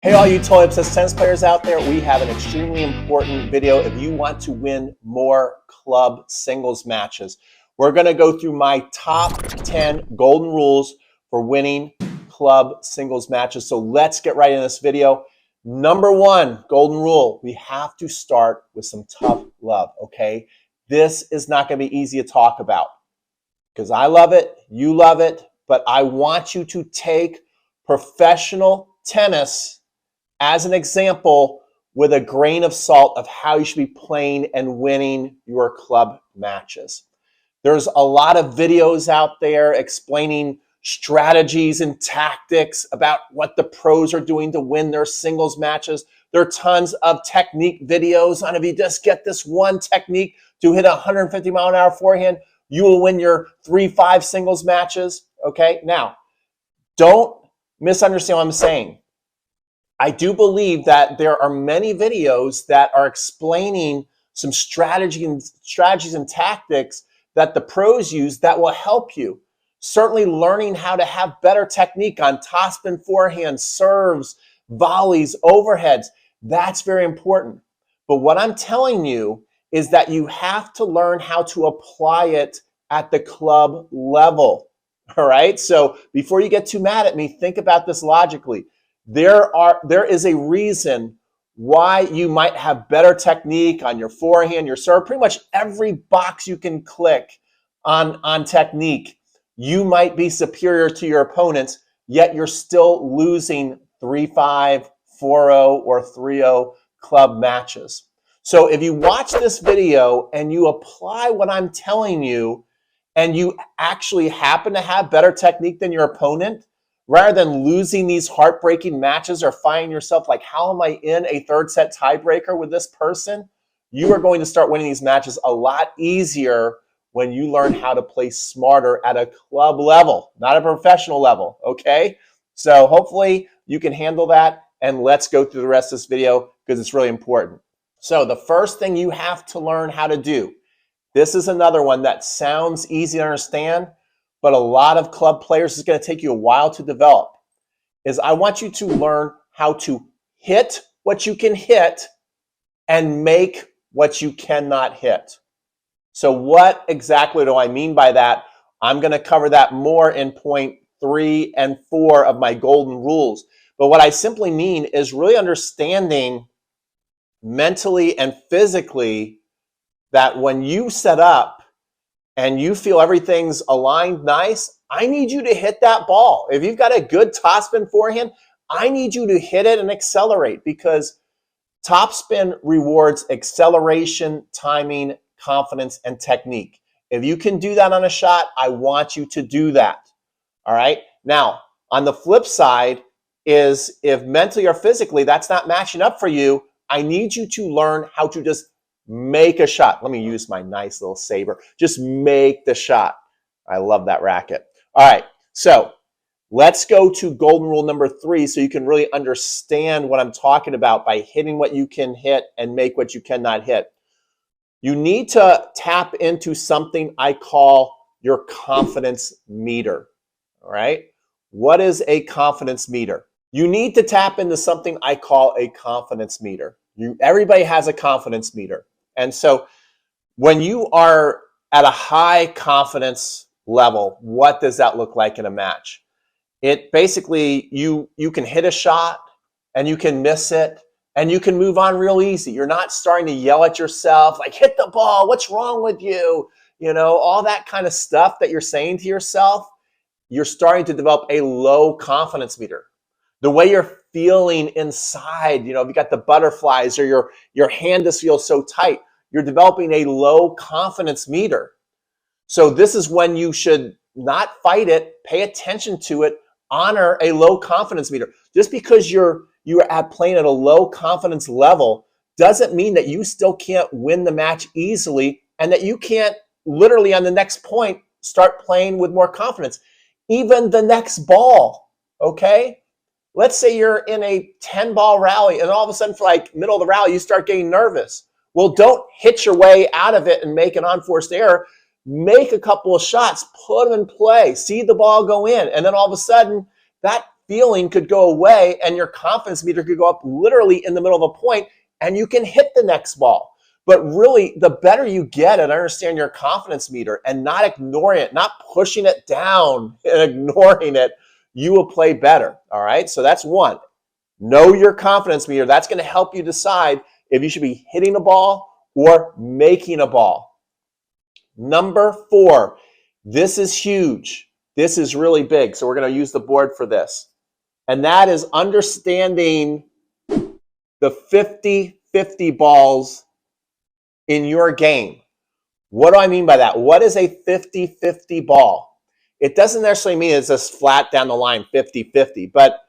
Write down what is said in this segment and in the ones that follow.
Hey, all you totally obsessed tennis players out there, we have an extremely important video if you want to win more club singles matches. We're going to go through my top 10 golden rules for winning club singles matches. So let's get right in this video. Number one golden rule, we have to start with some tough love, okay? This is not going to be easy to talk about because I love it, you love it, but I want you to take professional tennis as an example with a grain of salt of how you should be playing and winning your club matches. There's a lot of videos out there explaining strategies and tactics about what the pros are doing to win their singles matches. There are tons of technique videos on if you just get this one technique to hit a 150-mile-an-hour forehand, you will win your 3-5 singles matches. Okay, now, don't misunderstand what I'm saying. I do believe that there are many videos that are explaining some strategies and tactics that the pros use that will help you. Certainly learning how to have better technique on topspin forehand, serves, volleys, overheads, that's very important. But what I'm telling you is that you have to learn how to apply it at the club level. All right? So before you get too mad at me, think about this logically. There is a reason why you might have better technique on your forehand, your serve, pretty much every box you can click on technique. You might be superior to your opponents, yet you're still losing 3-5, 4-0, or 3-0 club matches. So if you watch this video and you apply what I'm telling you, and you actually happen to have better technique than your opponent, rather than losing these heartbreaking matches or finding yourself like, how am I in a third set tiebreaker with this person? You are going to start winning these matches a lot easier when you learn how to play smarter at a club level, not a professional level, okay? So hopefully you can handle that, and let's go through the rest of this video because it's really important. So the first thing you have to learn how to do, this is another one that sounds easy to understand, but a lot of club players is going to take you a while to develop, is I want you to learn how to hit what you can hit and make what you cannot hit. So what exactly do I mean by that? I'm going to cover that more in point 3 and 4 of my golden rules. But what I simply mean is really understanding mentally and physically that when you set up and you feel everything's aligned nice, I need you to hit that ball. If you've got a good topspin forehand, I need you to hit it and accelerate, because topspin rewards acceleration, timing, confidence, and technique. If you can do that on a shot, I want you to do that. All right? Now, on the flip side is if mentally or physically that's not matching up for you, I need you to learn how to just make a shot. Let me use my nice little saber. Just make the shot. I love that racket. All right, so let's go to golden rule number 3 so you can really understand what I'm talking about by hitting what you can hit and make what you cannot hit. You need to tap into something I call your confidence meter. All right? What is a confidence meter? You need to tap into something I call a confidence meter. Everybody has a confidence meter. And so when you are at a high confidence level, what does that look like in a match? It basically, you can hit a shot and you can miss it and you can move on real easy. You're not starting to yell at yourself, like, hit the ball, what's wrong with you? You know, all that kind of stuff that you're saying to yourself, you're starting to develop a low confidence meter. The way you're feeling inside, you know, if you got the butterflies or your hand just feels so tight, you're developing a low confidence meter. So this is when you should not fight it, pay attention to it, honor a low confidence meter. Just because you're playing at a low confidence level doesn't mean that you still can't win the match easily and that you can't literally on the next point start playing with more confidence. Even the next ball, okay? Let's say you're in a 10-ball rally and all of a sudden for like middle of the rally, you start getting nervous. Well, don't hit your way out of it and make an unforced error. Make a couple of shots, put them in play, see the ball go in, and then all of a sudden that feeling could go away and your confidence meter could go up literally in the middle of a point and you can hit the next ball. But really, the better you get at understanding your confidence meter and not ignoring it, not pushing it down and ignoring it, you will play better. All right, so that's one. Know your confidence meter. That's going to help you decide if you should be hitting a ball or making a ball. Number 4, this is huge. This is really big. So we're going to use the board for this. And that is understanding the 50-50 balls in your game. What do I mean by that? What is a 50-50 ball? It doesn't necessarily mean it's just flat down the line 50-50, but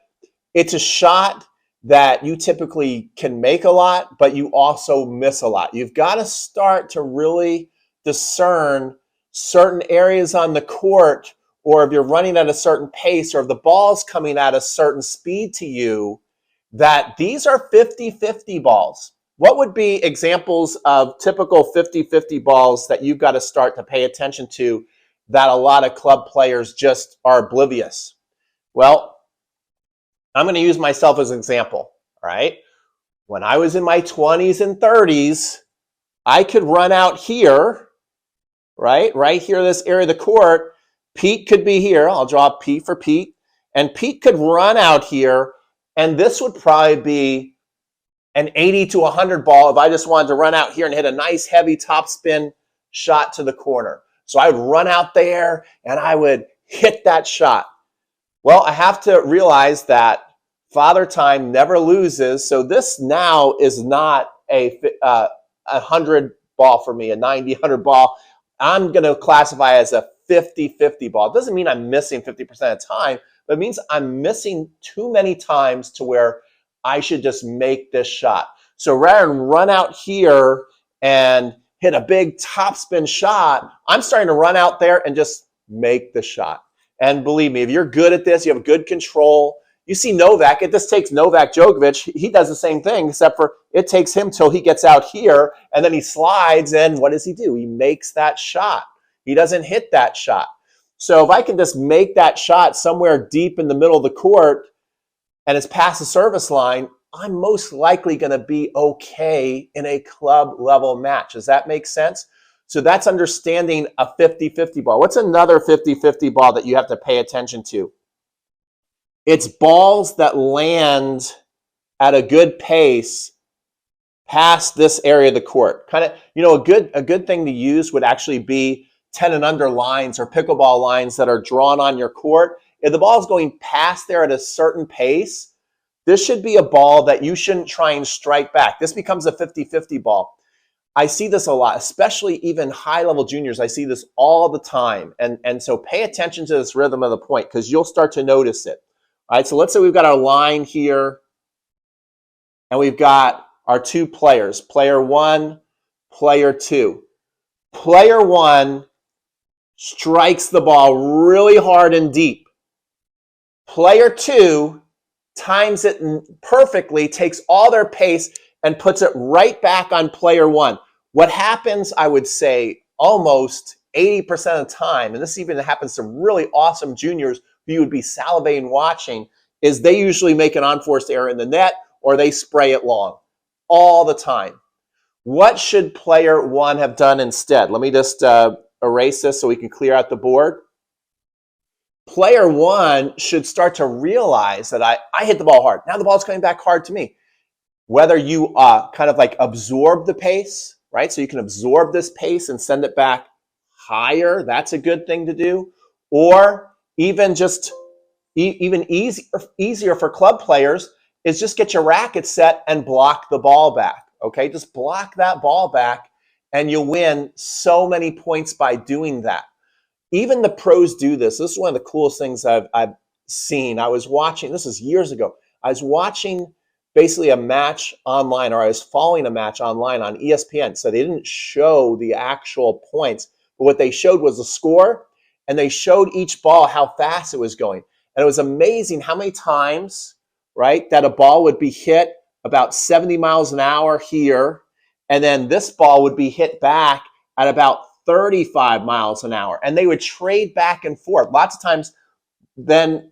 it's a shot that you typically can make a lot, but you also miss a lot. You've got to start to really discern certain areas on the court, or if you're running at a certain pace, or if the ball's coming at a certain speed to you, that these are 50-50 balls. What would be examples of typical 50-50 balls that you've got to start to pay attention to that a lot of club players just are oblivious? Well, I'm going to use myself as an example, all right? When I was in my 20s and 30s, I could run out here, right? Right here, this area of the court. Pete could be here. I'll draw P for Pete. And Pete could run out here, and this would probably be an 80 to 100 ball if I just wanted to run out here and hit a nice heavy topspin shot to the corner. So I would run out there and I would hit that shot. Well, I have to realize that Father Time never loses. So this now is not a 100 ball for me, a 90, 100 ball. I'm going to classify as a 50-50 ball. It doesn't mean I'm missing 50% of the time, but it means I'm missing too many times to where I should just make this shot. So rather than run out here and hit a big topspin shot, I'm starting to run out there and just make the shot. And believe me, if you're good at this, you have good control. You see Novak, it just takes Novak Djokovic. He does the same thing, except for it takes him till he gets out here, and then he slides, and what does he do? He makes that shot. He doesn't hit that shot. So if I can just make that shot somewhere deep in the middle of the court, and it's past the service line, I'm most likely going to be okay in a club level match. Does that make sense? So that's understanding a 50-50 ball. What's another 50-50 ball that you have to pay attention to? It's balls that land at a good pace past this area of the court. Kind of, you know, a good thing to use would actually be 10 and under lines or pickleball lines that are drawn on your court. If the ball is going past there at a certain pace, this should be a ball that you shouldn't try and strike back. This becomes a 50-50 ball. I see this a lot, especially even high-level juniors. I see this all the time. And so pay attention to this rhythm of the point because you'll start to notice it. All right, so let's say we've got our line here, and we've got our two players, player 1, player 2. Player 1 strikes the ball really hard and deep. Player 2 times it perfectly, takes all their pace, and puts it right back on player 1. What happens, I would say, almost 80% of the time, and this even happens to really awesome juniors who you would be salivating watching, is they usually make an unforced error in the net or they spray it long all the time. What should player 1 have done instead? Let me just erase this so we can clear out the board. Player 1 should start to realize that I hit the ball hard. Now the ball's coming back hard to me. Whether you kind of like absorb the pace, right? So you can absorb this pace and send it back higher. That's a good thing to do. Or even just even easier for club players is just get your racket set and block the ball back. Okay, just block that ball back and you'll win so many points by doing that. Even the pros do this. This is one of the coolest things I've seen. I was watching, this is years ago, I was watching basically a match online, or I was following a match online on ESPN. So they didn't show the actual points, but what they showed was the score, and they showed each ball how fast it was going. And it was amazing how many times, right, that a ball would be hit about 70 miles an hour here, and then this ball would be hit back at about 35 miles an hour. And they would trade back and forth. Lots of times then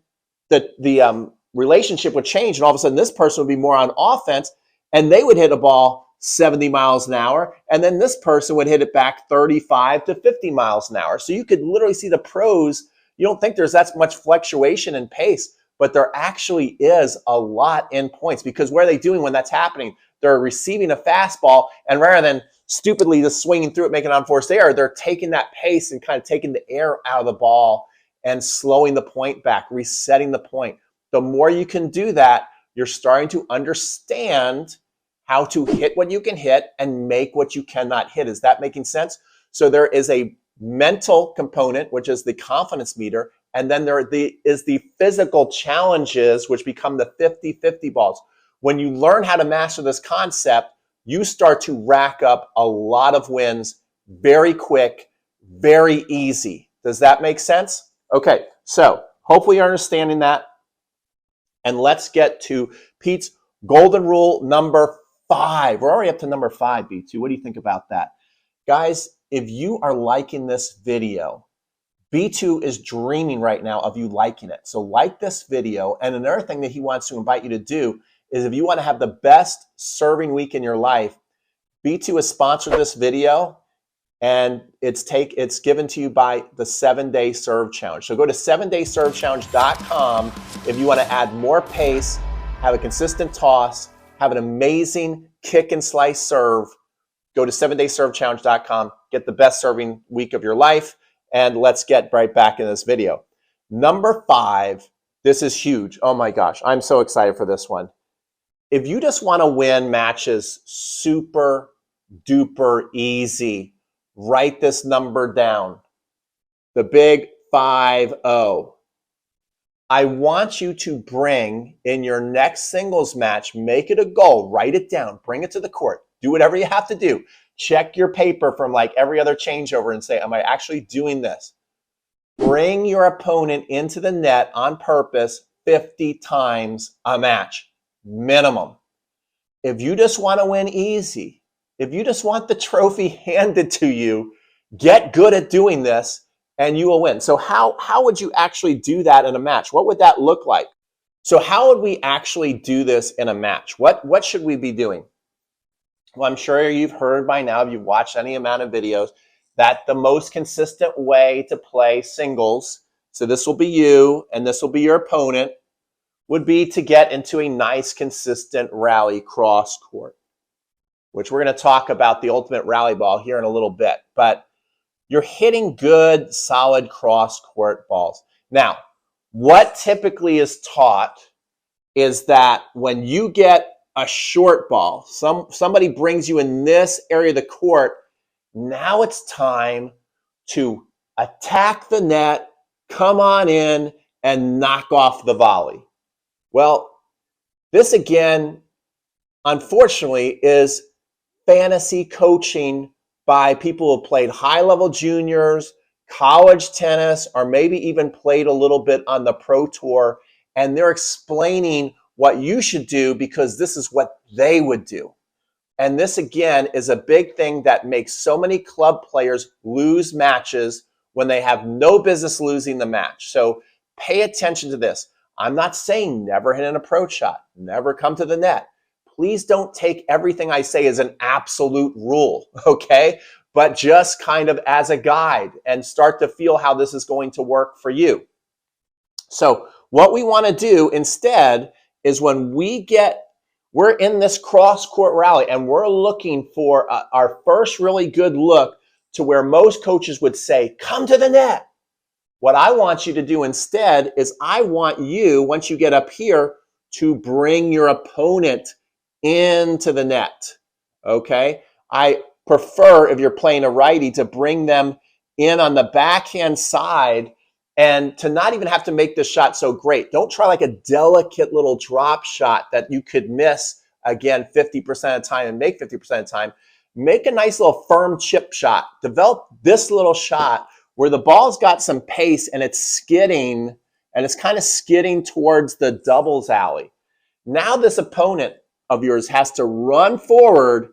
the relationship would change, and all of a sudden this person would be more on offense, and they would hit a ball 70 miles an hour, and then this person would hit it back 35 to 50 miles an hour. So you could literally see the pros. You don't think there's that much fluctuation in pace, but there actually is a lot in points, because what are they doing when that's happening? They're receiving a fastball, and rather than stupidly just swinging through it, making unforced error, they're taking that pace and kind of taking the air out of the ball and slowing the point back, resetting the point. The more you can do that, you're starting to understand how to hit what you can hit and make what you cannot hit. Is that making sense? So there is a mental component, which is the confidence meter, and then there is the physical challenges, which become the 50-50 balls. When you learn how to master this concept, you start to rack up a lot of wins very quick, very easy. Does that make sense? Okay, so hopefully you're understanding that. And let's get to Pete's golden rule number 5. We're already up to number 5, B2. What do you think about that? Guys, if you are liking this video, B2 is dreaming right now of you liking it. So like this video. And another thing that he wants to invite you to do is, if you want to have the best serving week in your life, B2 has sponsored this video, and it's given to you by the 7-Day Serve Challenge. So go to 7dayservechallenge.com if you want to add more pace, have a consistent toss, have an amazing kick and slice serve. Go to 7dayservechallenge.com, get the best serving week of your life, and let's get right back in this video. Number 5, this is huge. Oh my gosh, I'm so excited for this one. If you just want to win matches super duper easy, write this number down. The big 5-0. I want you to bring in your next singles match, make it a goal, write it down, bring it to the court, do whatever you have to do. Check your paper from like every other changeover and say, am I actually doing this? Bring your opponent into the net on purpose 50 times a match, minimum. If you just want to win easy, if you just want the trophy handed to you, get good at doing this and you will win. So how would you actually do that in a match? What would that look like? So how would we actually do this in a match? What should we be doing? Well, I'm sure you've heard by now, if you've watched any amount of videos, that the most consistent way to play singles, so this will be you and this will be your opponent, would be to get into a nice consistent rally cross court, which we're going to talk about the ultimate rally ball here in a little bit. But you're hitting good, solid cross court balls. Now, what typically is taught is that when you get a short ball, somebody brings you in this area of the court, now it's time to attack the net, come on in, and knock off the volley. Well, this again, unfortunately, is fantasy coaching by people who have played high-level juniors, college tennis, or maybe even played a little bit on the pro tour, and they're explaining what you should do because this is what they would do. And this, again, is a big thing that makes so many club players lose matches when they have no business losing the match. So pay attention to this. I'm not saying never hit an approach shot, never come to the net. Please don't take everything I say as an absolute rule, okay? But just kind of as a guide and start to feel how this is going to work for you. So what we want to do instead is when we're in this cross-court rally and we're looking for our first really good look to where most coaches would say, come to the net. What I want you to do instead is I want you, once you get up here, to bring your opponent into the net, okay? I prefer, if you're playing a righty, to bring them in on the backhand side and to not even have to make the shot so great. Don't try like a delicate little drop shot that you could miss, again, 50% of the time and make 50% of the time. Make a nice little firm chip shot. Develop this little shot where the ball's got some pace and it's skidding, and it's kind of skidding towards the doubles alley. Now this opponent of yours has to run forward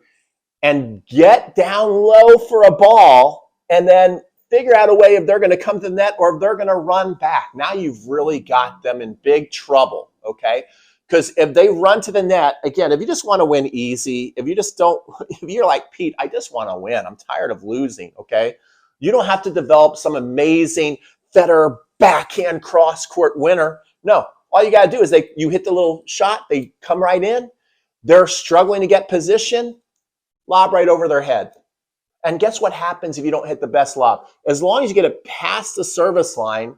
and get down low for a ball and then figure out a way if they're going to come to the net or if they're going to run back. Now you've really got them in big trouble, okay? Because if they run to the net, again, if you just want to win easy, if you just don't, if you're like, Pete, I just want to win, I'm tired of losing, okay? You don't have to develop some amazing Federer backhand cross-court winner. No, all you got to do is you hit the little shot, they come right in, they're struggling to get position, lob right over their head. And guess what happens if you don't hit the best lob? As long as you get it past the service line,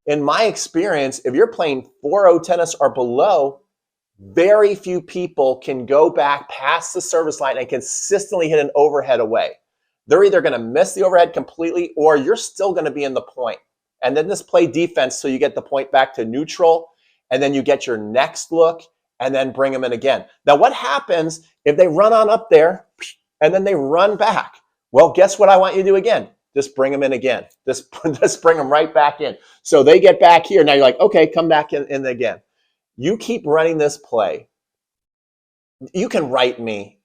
in my experience, if you're playing 4-0 tennis or below, very few people can go back past the service line and consistently hit an overhead away. They're either going to miss the overhead completely or you're still going to be in the point. And then just play defense so you get the point back to neutral, and then you get your next look and then bring them in again. Now, what happens if they run on up there and then they run back? Well, guess what I want you to do again? Just bring them in again. Just bring them right back in. So they get back here. Now you're like, okay, come back in again. You keep running this play. You can write me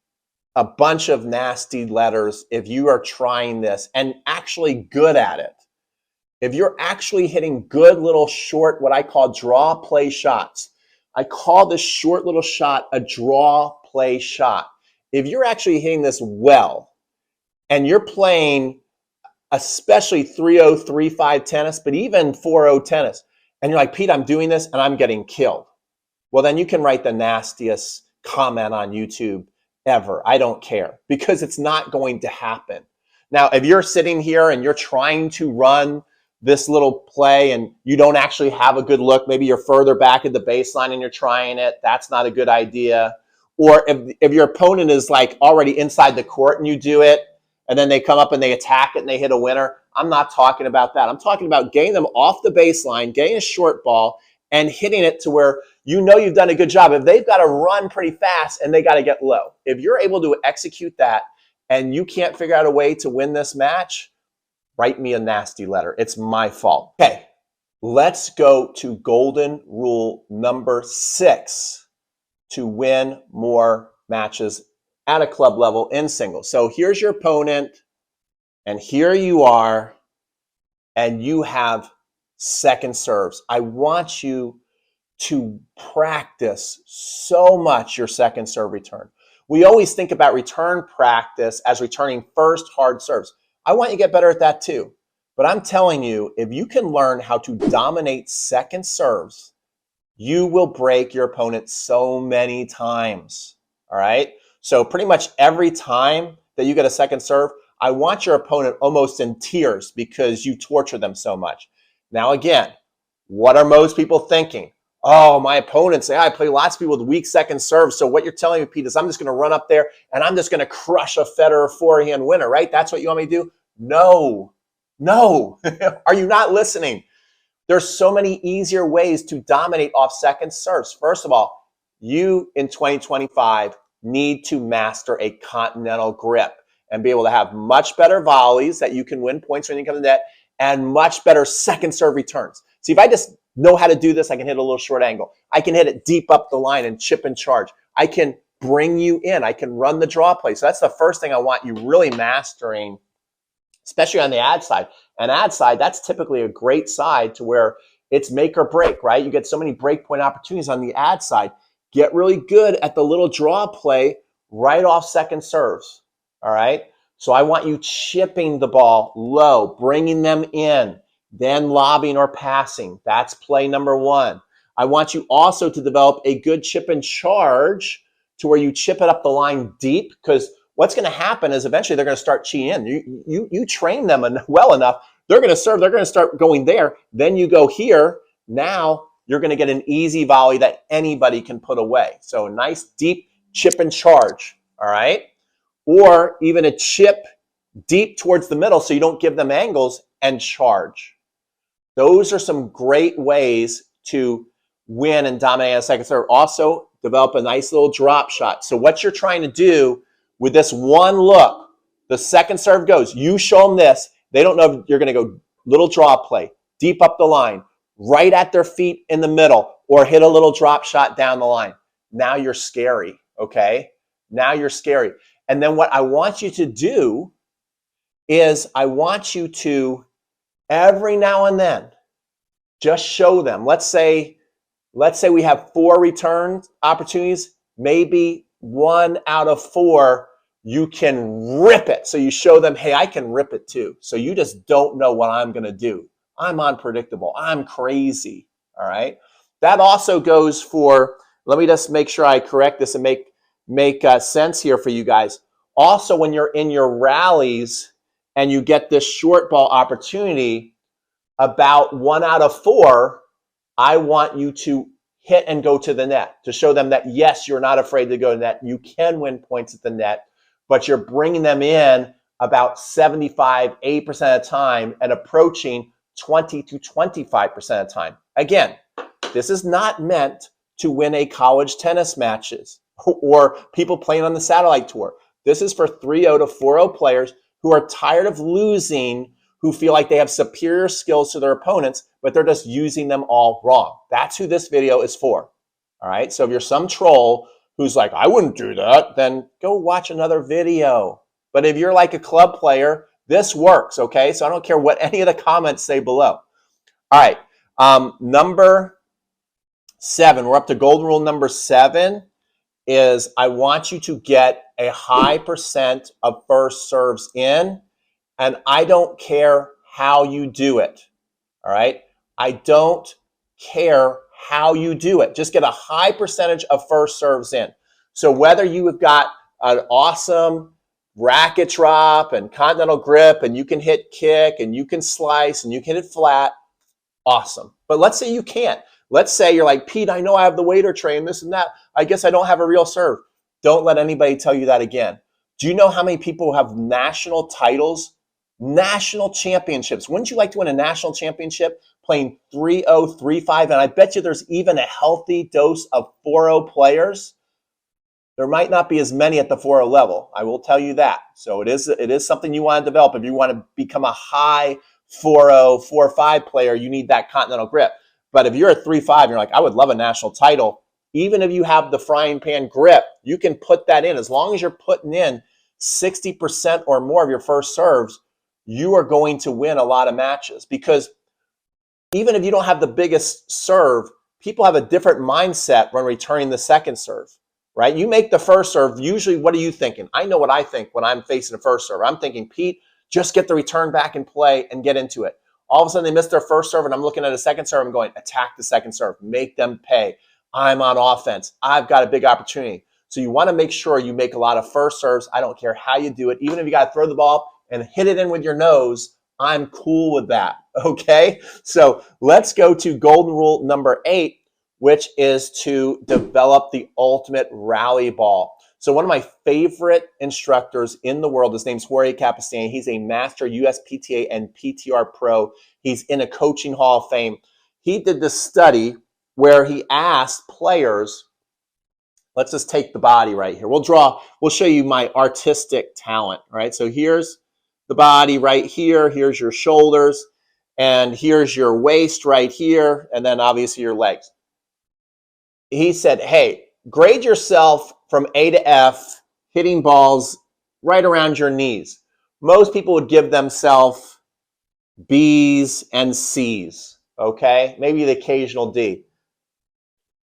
a bunch of nasty letters if you are trying this and actually good at it. If you're actually hitting good little short, what I call draw play shots. I call this short little shot a draw play shot. If you're actually hitting this well, and you're playing especially 3-0, 3-5 tennis, but even 4-0 tennis, and you're like, Pete, I'm doing this and I'm getting killed. Well, then you can write the nastiest comment on YouTube ever. I don't care, because it's not going to happen. Now, if you're sitting here and you're trying to run this little play and you don't actually have a good look, maybe you're further back at the baseline and you're trying it, that's not a good idea. Or if your opponent is like already inside the court and you do it, and then they come up and they attack it and they hit a winner, I'm not talking about that. I'm talking about getting them off the baseline, getting a short ball, and hitting it to where you know you've done a good job. If they've got to run pretty fast and they got to get low, if you're able to execute that and you can't figure out a way to win this match, write me a nasty letter. It's my fault. Okay, let's go to golden rule number 6 to win more matches at a club level in singles. So here's your opponent, and here you are, and you have second serves. I want you to practice so much your second serve return. We always think about return practice as returning first hard serves. I want you to get better at that too. But I'm telling you, if you can learn how to dominate second serves, you will break your opponent so many times, all right? So pretty much every time that you get a second serve, I want your opponent almost in tears because you torture them so much. Now again, what are most people thinking? Oh, my opponents, I play lots of people with weak second serves. So what you're telling me, Pete, is I'm just going to run up there and I'm just going to crush a Federer forehand winner, right? That's what you want me to do? No, no. Are you not listening? There's so many easier ways to dominate off second serves. First of all, you in 2025 need to master a continental grip and be able to have much better volleys that you can win points when you come to the net and much better second serve returns. See, if I just know how to do this, I can hit a little short angle. I can hit it deep up the line and chip and charge. I can bring you in. I can run the draw play. So that's the first thing I want you really mastering, especially on the ad side. And ad side, that's typically a great side to where it's make or break, right? You get so many break point opportunities on the ad side. Get really good at the little draw play right off second serves, all right? So I want you chipping the ball low, bringing them in, then lobbing or passing. That's play number 1. I want you also to develop a good chip and charge to where you chip it up the line deep, because what's going to happen is eventually they're going to start cheating in. You train them well enough, they're going to serve, they're going to start going there. Then you go here. Now you're going to get an easy volley that anybody can put away. So a nice deep chip and charge, all right? Or even a chip deep towards the middle so you don't give them angles and charge. Those are some great ways to win and dominate on a second serve. Also, develop a nice little drop shot. So what you're trying to do with this one look, the second serve goes, you show them this, they don't know if you're going to go little draw play, deep up the line, right at their feet in the middle, or hit a little drop shot down the line. Now you're scary, okay? Now you're scary. And then what I want you to do is I want you to every now and then just show them. Let's say we have 4 return opportunities, maybe 1 out of 4 you can rip it. So you show them, hey, I can rip it too. So you just don't know what I'm going to do. I'm unpredictable. I'm crazy. All right. That also goes for, let me just make sure I correct this and make sense here for you guys. Also, when you're in your rallies and you get this short ball opportunity, about 1 out of 4, I want you to hit and go to the net to show them that, yes, you're not afraid to go to the net. You can win points at the net, but you're bringing them in about 75, 8% of the time and approaching 20 to 25% of the time. Again, this is not meant to win a college tennis matches or people playing on the satellite tour. This is for 3-0 to 4-0 players who are tired of losing, who feel like they have superior skills to their opponents, but they're just using them all wrong. That's who this video is for. All right. So if you're some troll who's like, I wouldn't do that, then go watch another video. But if you're like a club player, this works. Okay. So I don't care what any of the comments say below. All right. Number 7, we're up to golden rule number 7 is I want you to get a high percent of first serves in. And I don't care how you do it, all right? I don't care how you do it. Just get a high percentage of first serves in. So whether you have got an awesome racket drop and continental grip and you can hit kick and you can slice and you can hit it flat, awesome. But let's say you can't. Let's say you're like, Pete, I know I have the waiter tray and this and that. I guess I don't have a real serve. Don't let anybody tell you that again. Do you know how many people have national titles? National championships. Wouldn't you like to win a national championship playing 3-0, 3-5? And I bet you there's even a healthy dose of 4-0 players. There might not be as many at the 4-0 level. I will tell you that. So it is something you want to develop. If you want to become a high 4-0, 4-5 player, you need that continental grip. But if you're at 3-5, you're like, I would love a national title. Even if you have the frying pan grip, you can put that in. As long as you're putting in 60% or more of your first serves, you are going to win a lot of matches, because even if you don't have the biggest serve, people have a different mindset when returning the second serve, right? You make the first serve. Usually, what are you thinking? I know what I think when I'm facing a first serve. I'm thinking, Pete, just get the return back in play and get into it. All of a sudden, they miss their first serve, and I'm looking at a second serve. I'm going, attack the second serve. Make them pay. I'm on offense. I've got a big opportunity. So you want to make sure you make a lot of first serves. I don't care how you do it. Even if you got to throw the ball and hit it in with your nose, I'm cool with that, okay? So let's go to golden rule number 8, which is to develop the ultimate rally ball. So one of my favorite instructors in the world, his name's Jorge Capistani. He's a master USPTA and PTR pro. He's in a coaching hall of fame. He did this study where he asked players, let's just take the body right here. We'll show you my artistic talent, right? So here's the body right here. Here's your shoulders, and here's your waist right here, and then obviously your legs. He said, hey, grade yourself from A to F, hitting balls right around your knees. Most people would give themselves B's and C's, okay? Maybe the occasional D.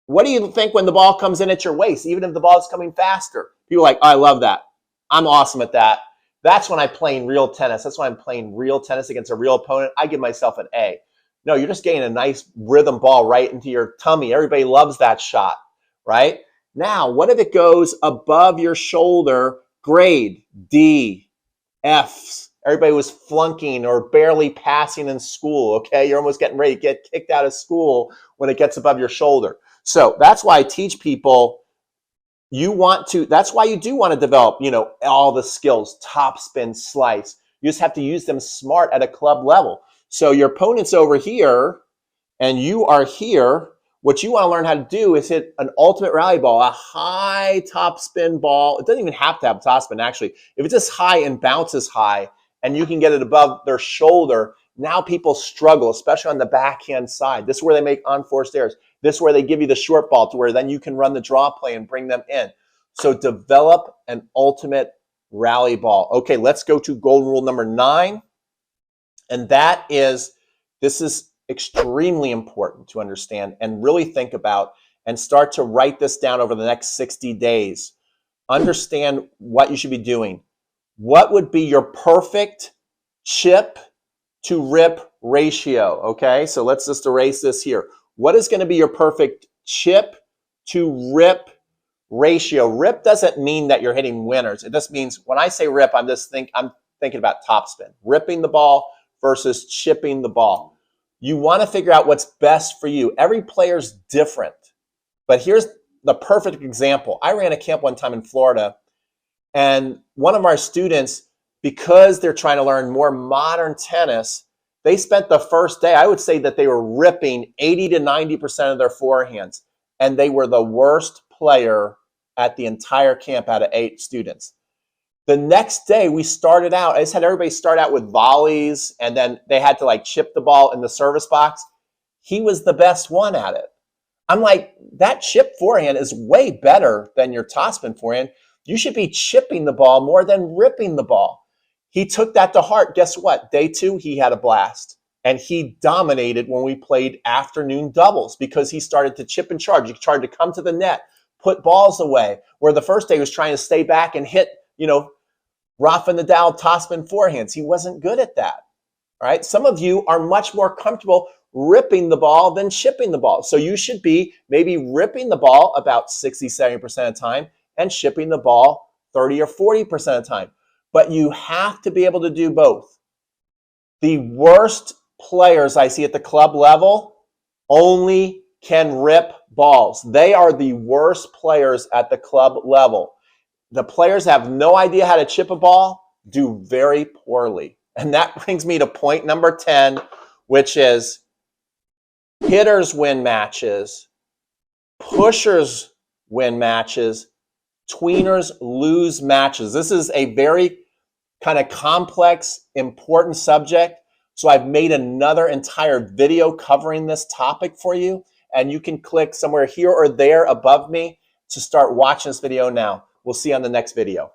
What do you think when the ball comes in at your waist, even if the ball is coming faster? People are like, oh, I love that. I'm awesome at that. That's when I'm playing real tennis. That's when I'm playing real tennis against a real opponent. I give myself an A. No, you're just getting a nice rhythm ball right into your tummy. Everybody loves that shot, right? Now, what if it goes above your shoulder? Grade D, Fs. Everybody was flunking or barely passing in school, okay? You're almost getting ready to get kicked out of school when it gets above your shoulder. So that's why I teach people, that's why you do want to develop, all the skills, top spin, slice. You just have to use them smart at a club level. So your opponent's over here and you are here. What you want to learn how to do is hit an ultimate rally ball, a high top spin ball. It doesn't even have to have top spin, actually. If it's just high and bounces high and you can get it above their shoulder, now people struggle, especially on the backhand side. This is where they make unforced errors. This is where they give you the short ball to where then you can run the draw play and bring them in. So develop an ultimate rally ball. Okay, let's go to golden rule number 9. And that is, this is extremely important to understand and really think about and start to write this down over the next 60 days. Understand what you should be doing. What would be your perfect chip to rip ratio? Okay, so let's just erase this here. What is going to be your perfect chip to rip ratio? Rip doesn't mean that you're hitting winners. It just means when I say rip, I'm thinking about topspin, ripping the ball versus chipping the ball. You want to figure out what's best for you. Every player's different. But here's the perfect example. I ran a camp one time in Florida, and one of our students, because they're trying to learn more modern tennis, they spent the first day, I would say that they were ripping 80 to 90% of their forehands, and they were the worst player at the entire camp out of 8 students. The next day we started out, I just had everybody start out with volleys, and then they had to like chip the ball in the service box. He was the best one at it. I'm like, that chip forehand is way better than your topspin forehand. You should be chipping the ball more than ripping the ball. He took that to heart. Guess what? Day 2, he had a blast. And he dominated when we played afternoon doubles because he started to chip and charge. He tried to come to the net, put balls away, where the first day he was trying to stay back and hit, Rafa Nadal topspin forehands. He wasn't good at that. All right. Some of you are much more comfortable ripping the ball than chipping the ball. So you should be maybe ripping the ball about 60, 70% of the time and chipping the ball 30 or 40% of the time. But you have to be able to do both. The worst players I see at the club level only can rip balls. They are the worst players at the club level. The players have no idea how to chip a ball, do very poorly. And that brings me to point number 10, which is hitters win matches, pushers win matches, tweeners lose matches. This is a very kind of complex, important subject. So I've made another entire video covering this topic for you. And you can click somewhere here or there above me to start watching this video now. We'll see you on the next video.